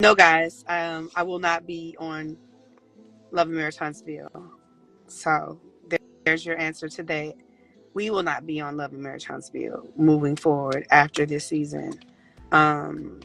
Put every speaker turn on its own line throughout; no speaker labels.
No, guys, I will not be on Love and Marriage Huntsville. So there's your answer to that. We will not be on Love and Marriage Huntsville moving forward after this season. Um,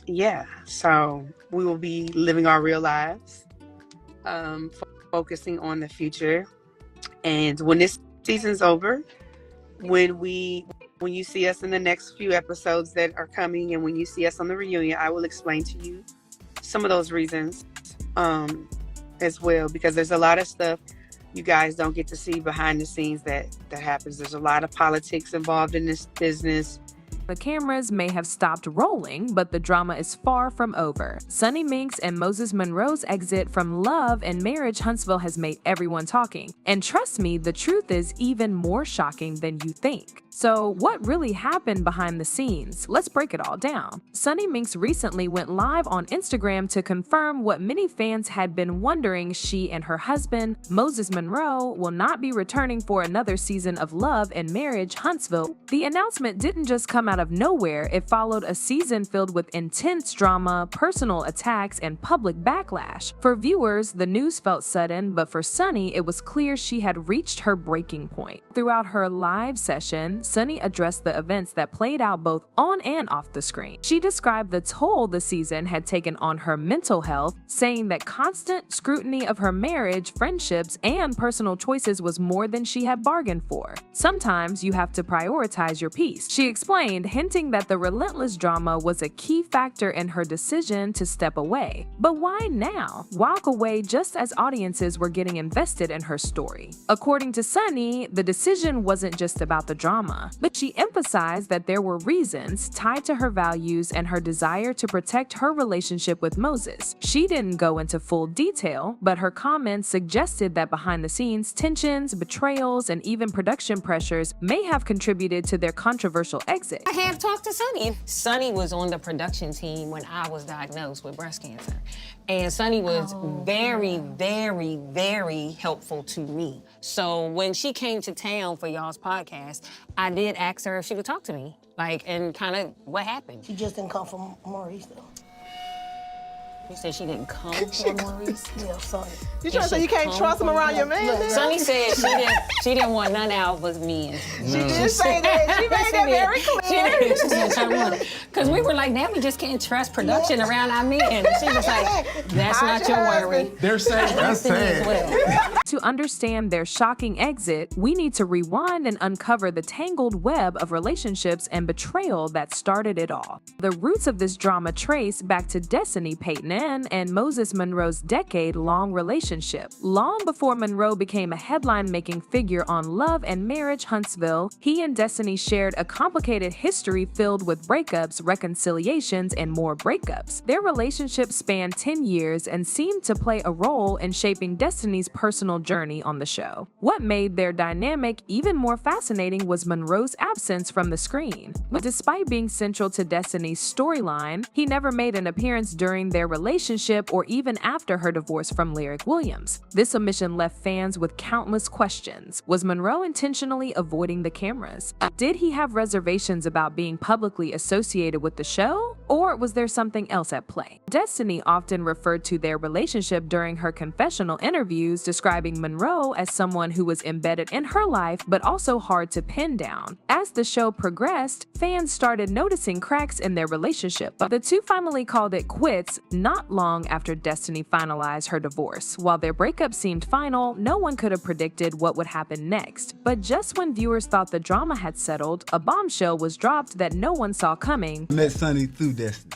yeah, so we will be living our real lives, focusing on the future. And when this season's over, when we when you see us in the next few episodes that are coming, and when you see us on the reunion, I will explain to you some of those reasons um, as well, because there's a lot of stuff you guys don't get to see behind the scenes that happens. There's a lot of politics involved in this business.
The cameras may have stopped rolling, but the drama is far from over. Sonny Minks and Moses Monroe's exit from Love and Marriage Huntsville has made everyone talking. And trust me, the truth is even more shocking than you think. So what really happened behind the scenes? Let's break it all down. Sonny Minks recently went live on Instagram to confirm what many fans had been wondering. She and her husband, Moses Monroe, will not be returning for another season of Love and Marriage Huntsville. The announcement didn't just come out of nowhere. It followed a season filled with intense drama, personal attacks, and public backlash. For viewers, the news felt sudden, but for Sonny, it was clear she had reached her breaking point. Throughout her live session, Sonny addressed the events that played out both on and off the screen. She described the toll the season had taken on her mental health, saying that constant scrutiny of her marriage, friendships, and personal choices was more than she had bargained for. Sometimes you have to prioritize your peace, she explained, hinting that the relentless drama was a key factor in her decision to step away. But why now? Walk away just as audiences were getting invested in her story. According to Sonny, the decision wasn't just about the drama, but she emphasized that there were reasons tied to her values and her desire to protect her relationship with Moses. She didn't go into full detail, but her comments suggested that behind the scenes, tensions, betrayals, and even production pressures may have contributed to their controversial exit.
I have talked to Sonny. Sonny was on the production team when I was diagnosed with breast cancer. And Sonny was very, very, very helpful to me. So when she came to town for y'all's podcast, I did ask her if she would talk to me, and kind of what happened.
She just didn't come from Maurice, though.
You said she didn't come from Maurice?
Yeah, sorry.
You trying to say you can't trust him around your man? Then?
Sonny said she didn't want none out but men.
She did say that. She made that very clear.
She said, because we were like, now we just can't trust production around our men. And she was like, that's not your worry.
They're saying that's sad.
Well.
To understand their shocking exit, we need to rewind and uncover the tangled web of relationships and betrayal that started it all. The roots of this drama trace back to Destiny Payton and Moses Monroe's decade-long relationship. Long before Monroe became a headline-making figure on Love and Marriage Huntsville, he and Destiny shared a complicated history filled with breakups, reconciliations, and more breakups. Their relationship spanned 10 years and seemed to play a role in shaping Destiny's personal journey on the show. What made their dynamic even more fascinating was Monroe's absence from the screen. But despite being central to Destiny's storyline, he never made an appearance during their relationship or even after her divorce from Lyric Williams. This omission left fans with countless questions. Was Monroe intentionally avoiding the cameras? Did he have reservations about being publicly associated with the show? Or was there something else at play? Destiny often referred to their relationship during her confessional interviews, describing Monroe as someone who was embedded in her life but also hard to pin down. As the show progressed, fans started noticing cracks in their relationship. The two finally called it quits not long after Destiny finalized her divorce. While their breakup seemed final, no one could have predicted what would happen next. But just when viewers thought the drama had settled, a bombshell was dropped that no one saw coming.
Met Sonny through Destiny.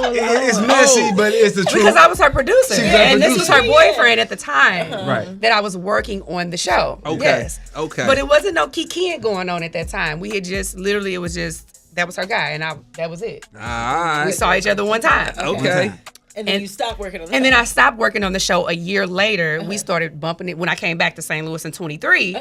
It's messy, but it's the truth.
Because I was her producer, and this was her boyfriend at the time
Right.
that I was working on the show.
Okay.
Yes.
Okay.
But it wasn't no kikiing going on at that time. We had just literally, it was just that was her guy, and that was it.
All right.
We saw each other one time.
Okay.
And then you stopped working on the
And
show.
then I stopped working on the show a year later. We started bumping it when I came back to St. Louis in 23.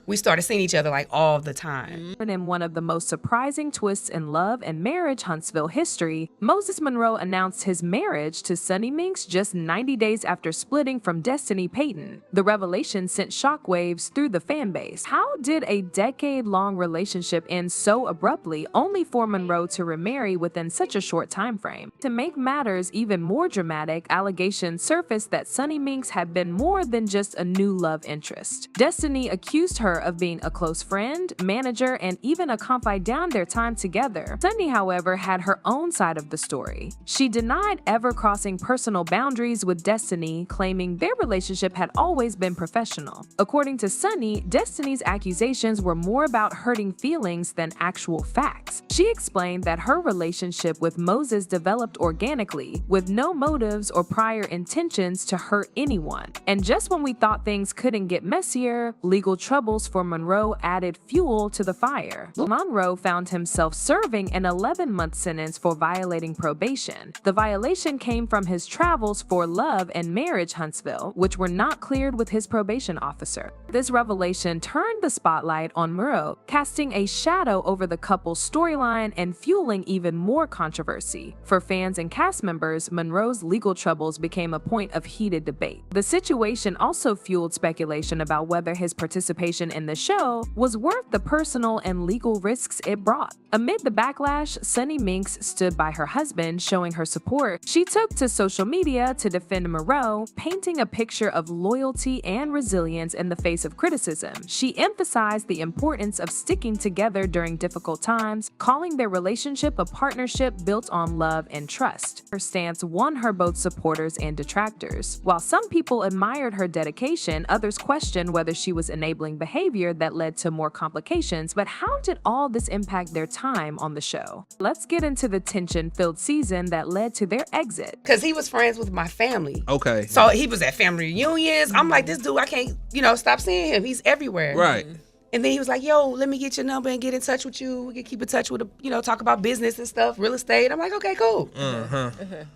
We started seeing each other like all the time.
And in one of the most surprising twists in love and marriage Huntsville history, Moses Monroe announced his marriage to Sunny Minks just 90 days after splitting from Destiny Payton. The revelation sent shockwaves through the fan base. How did a decade-long relationship end so abruptly, only for Monroe to remarry within such a short time frame? To make matters even more dramatic, allegations surfaced that Sunny Minks had been more than just a new love interest. Destiny accused her of being a close friend, manager, and even a confidant their time together. Sunny, however, had her own side of the story. She denied ever crossing personal boundaries with Destiny, claiming their relationship had always been professional. According to Sunny, Destiny's accusations were more about hurting feelings than actual facts. She explained that her relationship with Moses developed organically, with no motives or prior intentions to hurt anyone. And just when we thought things couldn't get messier, legal troubles for Monroe added fuel to the fire. Monroe found himself serving an 11-month sentence for violating probation. The violation came from his travels for love and marriage Huntsville, which were not cleared with his probation officer. This revelation turned the spotlight on Monroe, casting a shadow over the couple's storyline and fueling even more controversy. For fans and cast members, Monroe's legal troubles became a point of heated debate. The situation also fueled speculation about whether his participation in the show was worth the personal and legal risks it brought. Amid the backlash, Sunny Minks stood by her husband, showing her support. She took to social media to defend Monroe, painting a picture of loyalty and resilience in the face of criticism. She emphasized the importance of sticking together during difficult times, calling their relationship a partnership built on love and trust. Her stance won her both supporters and detractors. While some people admired her dedication, others questioned whether she was enabling behavior that led to more complications. But how did all this impact their time on the show? Let's get into the tension-filled season that led to their exit.
Because he was friends with my family.
Okay.
So he was at family reunions. I'm like, this dude, I can't, stop seeing him. He's everywhere.
Right.
And then he was like, yo, let me get your number and get in touch with you. We can keep in touch with, talk about business and stuff, real estate. I'm like, okay, cool.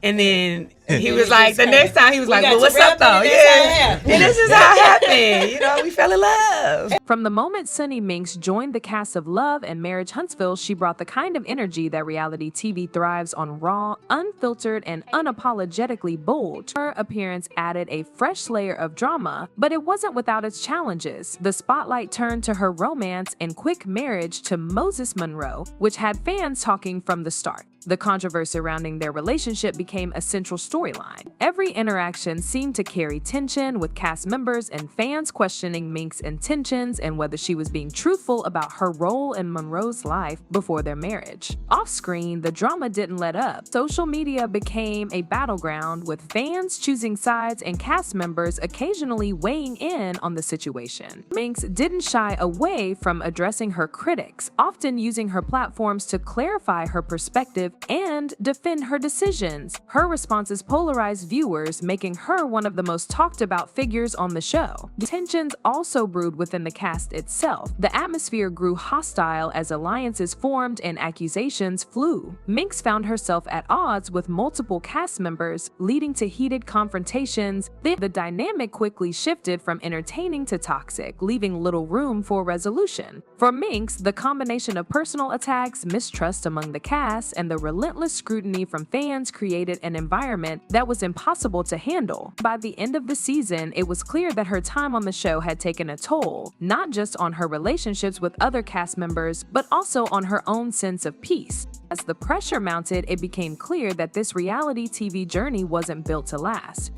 And then he was like, the next time he was like, well, what's up though? Yeah. And this is how it happened. We fell in love.
From the moment Sunny Minks joined the cast of Love and Marriage Huntsville, she brought the kind of energy that reality TV thrives on: raw, unfiltered, and unapologetically bold. Her appearance added a fresh layer of drama, but it wasn't without its challenges. The spotlight turned to her romance and quick marriage to Moses Monroe, which had fans talking from the start. The controversy surrounding their relationship became a central storyline. Every interaction seemed to carry tension, with cast members and fans questioning Minks' intentions and whether she was being truthful about her role in Monroe's life before their marriage. Off-screen, the drama didn't let up. Social media became a battleground, with fans choosing sides and cast members occasionally weighing in on the situation. Minks didn't shy away from addressing her critics, often using her platforms to clarify her perspective and defend her decisions. Her responses polarized viewers, making her one of the most talked about figures on the show. Tensions also brewed within the cast itself. The atmosphere grew hostile as alliances formed and accusations flew. Minks found herself at odds with multiple cast members, leading to heated confrontations. Then the dynamic quickly shifted from entertaining to toxic, leaving little room for resolution. For Minks, the combination of personal attacks, mistrust among the cast, and the relentless scrutiny from fans created an environment that was impossible to handle. By the end of the season, it was clear that her time on the show had taken a toll, not just on her relationships with other cast members, but also on her own sense of peace. As the pressure mounted, it became clear that this reality TV journey wasn't built to last.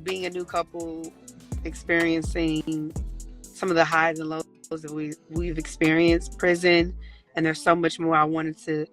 Being a new couple, experiencing some of the highs and lows that we've experienced, prison, and there's so much more I wanted to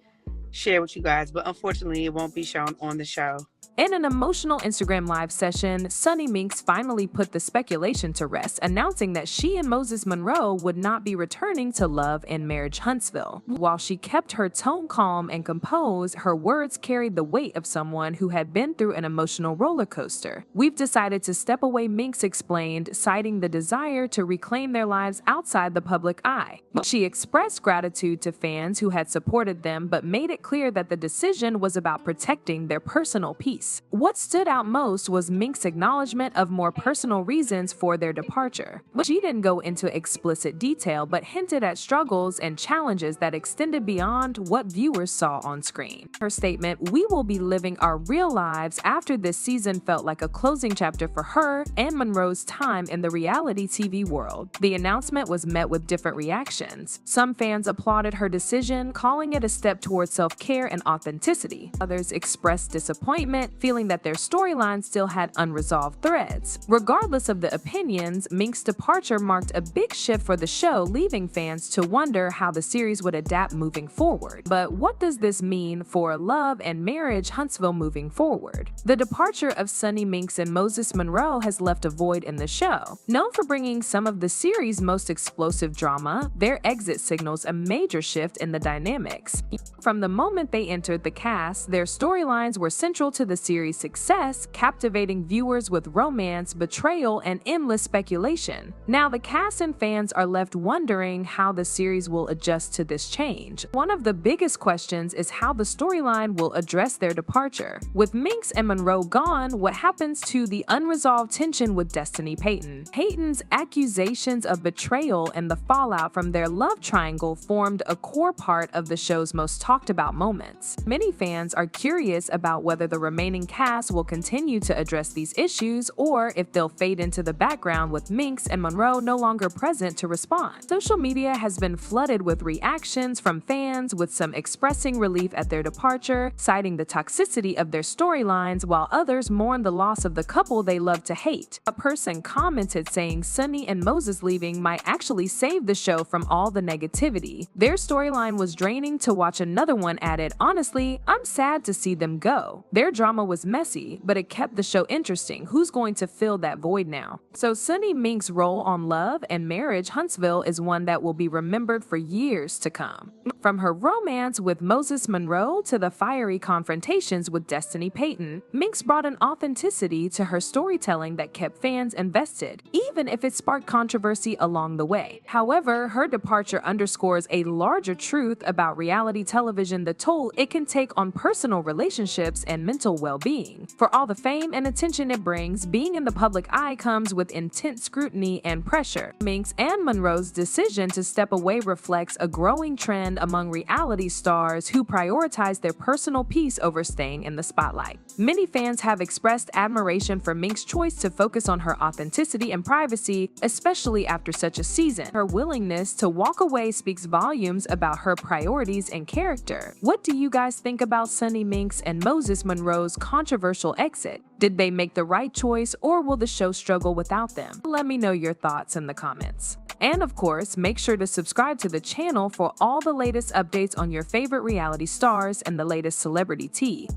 share with you guys, but unfortunately it won't be shown on the show.
In an emotional Instagram Live session, Sunny Minks finally put the speculation to rest, announcing that she and Moses Monroe would not be returning to Love and Marriage Huntsville. While she kept her tone calm and composed, her words carried the weight of someone who had been through an emotional roller coaster. "We've decided to step away," Minks explained, citing the desire to reclaim their lives outside the public eye. She expressed gratitude to fans who had supported them, but made it clear that the decision was about protecting their personal peace. release. What stood out most was Mink's acknowledgement of more personal reasons for their departure. But she didn't go into explicit detail, but hinted at struggles and challenges that extended beyond what viewers saw on screen. Her statement, "We will be living our real lives after this season," felt like a closing chapter for her and Monroe's time in the reality TV world. The announcement was met with different reactions. Some fans applauded her decision, calling it a step towards self-care and authenticity. Others expressed disappointment, feeling that their storyline still had unresolved threads. Regardless of the opinions, Mink's departure marked a big shift for the show, leaving fans to wonder how the series would adapt moving forward. But what does this mean for Love and Marriage Huntsville moving forward? The departure of Sunny Minks and Moses Monroe has left a void in the show. Known for bringing some of the series' most explosive drama, their exit signals a major shift in the dynamics. From the moment they entered the cast, their storylines were central to the series' success, captivating viewers with romance, betrayal, and endless speculation. Now the cast and fans are left wondering how the series will adjust to this change. One of the biggest questions is how the storyline will address their departure. With Minks and Monroe gone, what happens to the unresolved tension with Destiny Payton? Payton's accusations of betrayal and the fallout from their love triangle formed a core part of the show's most talked about moments. Many fans are curious about whether the remaining cast will continue to address these issues or if they'll fade into the background with Minks and Monroe no longer present to respond. Social media has been flooded with reactions from fans, with some expressing relief at their departure, citing the toxicity of their storylines, while others mourn the loss of the couple they love to hate. A person commented saying Sunny and Moses leaving might actually save the show from all the negativity. Their storyline was draining to watch. Another one added, "Honestly, I'm sad to see them go. Their drama was messy, but it kept the show interesting. Who's going to fill that void now?" So Sunny Mink's role on Love and Marriage Huntsville is one that will be remembered for years to come. From her romance with Moses Monroe to the fiery confrontations with Destiny Payton, Minks brought an authenticity to her storytelling that kept fans invested, even if it sparked controversy along the way. However, her departure underscores a larger truth about reality television: the toll it can take on personal relationships and mental well-being. For all the fame and attention it brings, being in the public eye comes with intense scrutiny and pressure. Minks and Monroe's decision to step away reflects a growing trend among reality stars who prioritize their personal peace over staying in the spotlight. Many fans have expressed admiration for Mink's choice to focus on her authenticity and privacy, especially after such a season. Her willingness to walk away speaks volumes about her priorities and character. What do you guys think about Sunny Minks and Moses Monroe's controversial exit? Did they make the right choice, or will the show struggle without them? Let me know your thoughts in the comments. And of course, make sure to subscribe to the channel for all the latest updates on your favorite reality stars and the latest celebrity tea.